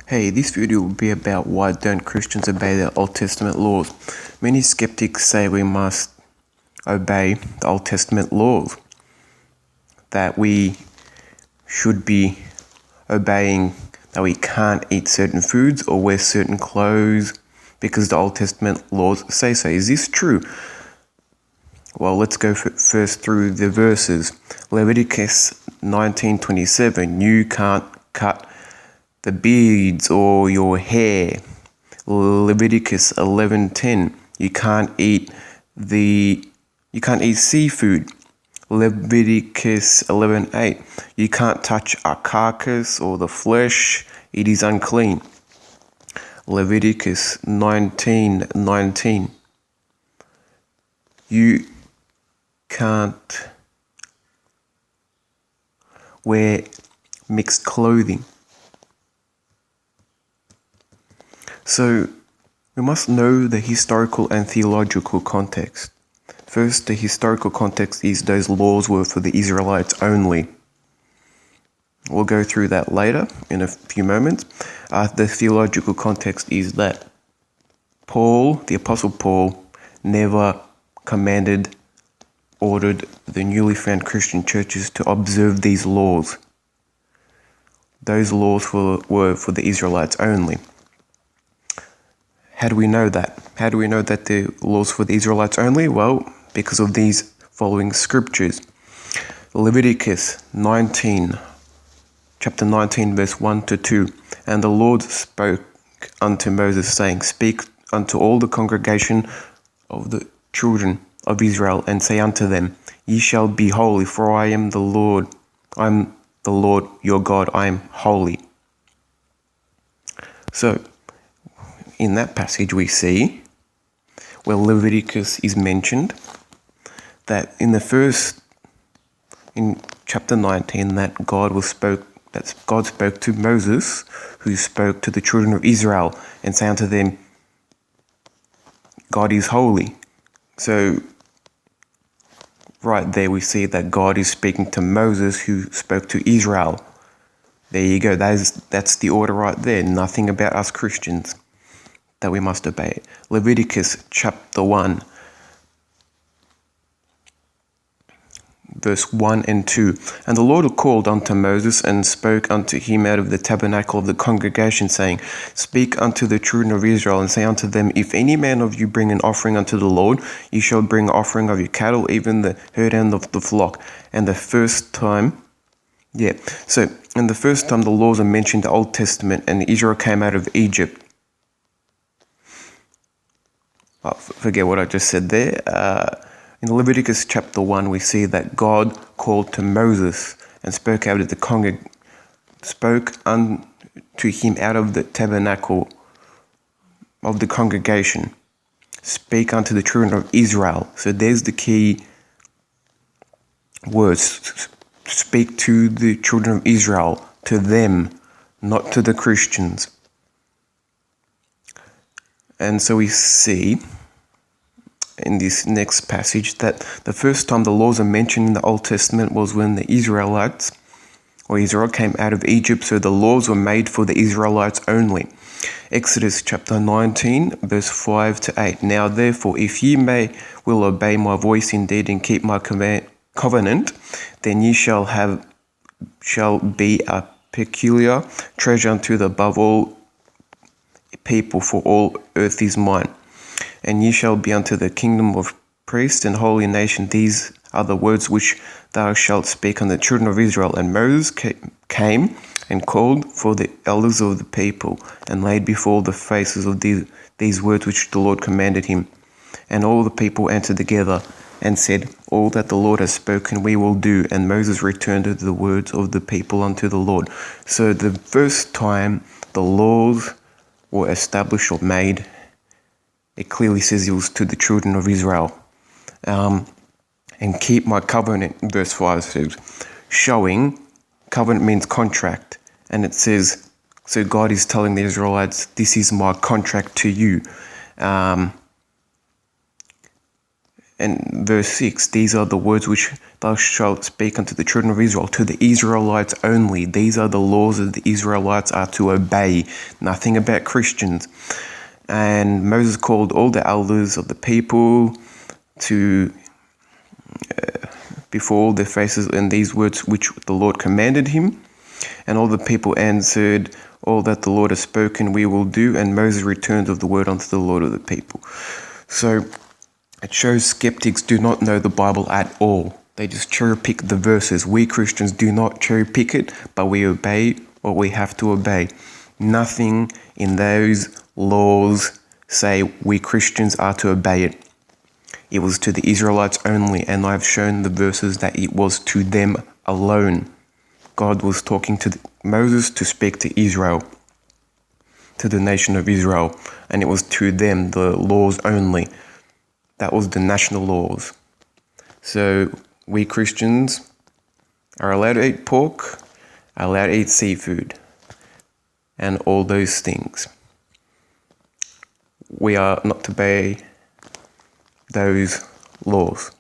Hey, this video will be about why don't Christians obey the Old Testament laws. Many skeptics say we must obey the Old Testament laws, that we should be obeying, that we can't eat certain foods or wear certain clothes because the Old Testament laws say so. Is this true? Well, let's go first through the verses. Leviticus 19:27, you can't cut the beards or your hair. Leviticus 11:10, you can't eat seafood. Leviticus 11:8, you can't touch a carcass or the flesh, it is unclean. Leviticus 19:19, you can't wear mixed clothing. So we must know the historical and theological context. First, the historical context is those laws were for the Israelites only. We'll go through that later in a few moments. The theological context is that Paul, the Apostle Paul, never ordered the newly found Christian churches to observe these laws. Those laws were for the Israelites only. How do we know that? How do we know that the laws for the Israelites only? Well, because of these following scriptures. Leviticus 19, chapter 19, verse 1-2. And the Lord spoke unto Moses, saying, Speak unto all the congregation of the children of Israel, and say unto them, Ye shall be holy, for I am the Lord. I am the Lord your God, I am holy. So, in that passage we see, where Leviticus is mentioned, that in chapter 19, that God spoke to Moses, who spoke to the children of Israel, and say unto them, God is holy. So, right there we see that God is speaking to Moses, who spoke to Israel. There you go, that's the order right there. Nothing about us Christians that we must obey. Leviticus chapter 1, verse 1 and 2. And the Lord called unto Moses, and spoke unto him out of the tabernacle of the congregation, saying, Speak unto the children of Israel, and say unto them, If any man of you bring an offering unto the Lord, ye shall bring an offering of your cattle, even the herd and of the flock. And the first time the laws are mentioned in the Old Testament, and Israel came out of Egypt. Forget what I just said there. In Leviticus chapter 1, we see that God called to Moses and spoke unto him out of the tabernacle of the congregation. Speak unto the children of Israel. So there's the key words. Speak to the children of Israel, to them, not to the Christians. And so we see in this next passage that the first time the laws are mentioned in the Old Testament was when the Israel came out of Egypt, so the laws were made for the Israelites only. Exodus chapter 19, verse 5-8. Now therefore, if ye will obey my voice indeed and keep my covenant, then ye shall be a peculiar treasure unto the above all people, for all earth is mine. And ye shall be unto the kingdom of priests and holy nation. These are the words which thou shalt speak unto the children of Israel. And Moses came and called for the elders of the people, and laid before the faces of these words which the Lord commanded him. And all the people answered together, and said, All that the Lord has spoken we will do. And Moses returned the words of the people unto the Lord. So the first time the laws were established or made, it clearly says it was to the children of Israel. And keep my covenant, verse 5 says, showing covenant means contract. And it says, so God is telling the Israelites, this is my contract to you. And verse 6, these are the words which thou shalt speak unto the children of Israel, to the Israelites only. These are the laws that the Israelites are to obey, nothing about Christians. And Moses called all the elders of the people to before all their faces in these words which the Lord commanded him. And all the people answered, all that the Lord has spoken we will do. And Moses returned of the word unto the Lord of the people. So it shows skeptics do not know the Bible at all. They just cherry pick the verses. We Christians do not cherry pick it, but we obey what we have to obey. Nothing in those laws say we Christians are to obey it. It was to the Israelites only, and I've shown the verses that it was to them alone. God was talking to Moses to speak to Israel, to the nation of Israel, and it was to them, the laws only. That was the national laws. So we Christians are allowed to eat pork, are allowed to eat seafood, and all those things. We are not to obey those laws.